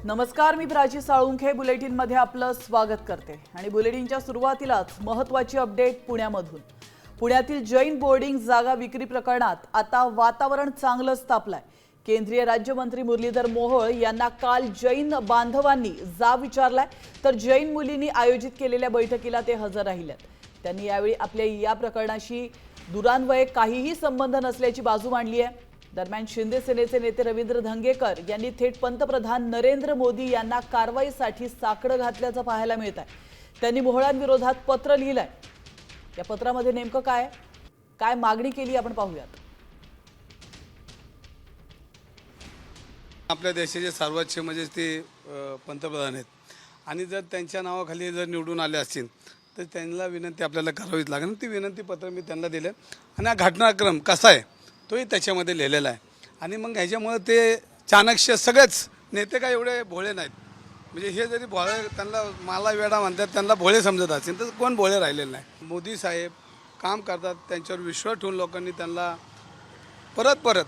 नमस्कार, मी प्राची साळुंखे बुलेटिनमध्ये आपलं स्वागत करते आणि बुलेटिनच्या सुरुवातीलाच महत्त्वाची अपडेट पुण्यामधून। पुण्यातील जैन बोर्डिंग जागा विक्री प्रकरणात आता वातावरण चांगलंच तापलंय। केंद्रीय राज्यमंत्री मुरलीधर मोहोळ यांना काल जैन बांधवांनी जाब विचारलाय, तर जैन मुलींनी आयोजित केलेल्या बैठकीला ते हजर राहिलेत। त्यांनी यावेळी आपल्या या प्रकरणाशी दुरान्वये काहीही संबंध नसल्याची बाजू मांडली आहे। दरम्यान शिंदे सेनेचे नेते रवींद्र धंगेकर यांनी थेट पंतप्रधान नरेंद्र मोदी यांना कारवाईसाठी साकडं घातल्याचं पाहायला मिळत आहे। त्यांनी मोहोळांविरोधात पत्र लिहिलंय। या पत्रामध्ये नेमकं काय मागणी केली आपण पाहूयात। आपल्या देशाचे सर्वोच्च म्हणजे ते पंतप्रधान आहेत आणि जर त्यांच्या नावाखाली जर निवडून आले असतील तर त्यांना विनंती आपल्याला करावीच लागेल। ती विनंती पत्र मी त्यांना दिले आणि हा घटनाक्रम कसा आहे तोही त्याच्यामध्ये लिहिलेला आहे। आणि मग ह्याच्यामुळे ते चाणक्य सगळेच नेते काय एवढे भोळे नाहीत, म्हणजे हे जरी भोळे त्यांना मला वेडा म्हणतात, त्यांना भोळे समजत असेल तर कोण भोळे राहिलेले नाही। मोदी साहेब काम करतात, त्यांच्यावर विश्वास ठेवून लोकांनी त्यांना परत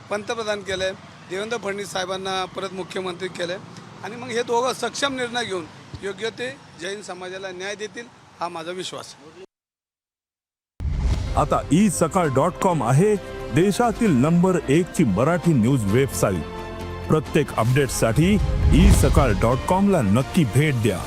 पंतप्रधान केले, देवेंद्र फडणवीस साहेबांना परत मुख्यमंत्री केले आणि मग हे दोघं सक्षम निर्णय घेऊन योग्य ते जैन समाजाला न्याय देतील हा माझा विश्वास आहे। आता isakal.com आहे देशातील नंबर 1 ची मराठी न्यूज वेबसाईट। प्रत्येक अपडेटसाठी isakal.com ला नक्की भेट द्या।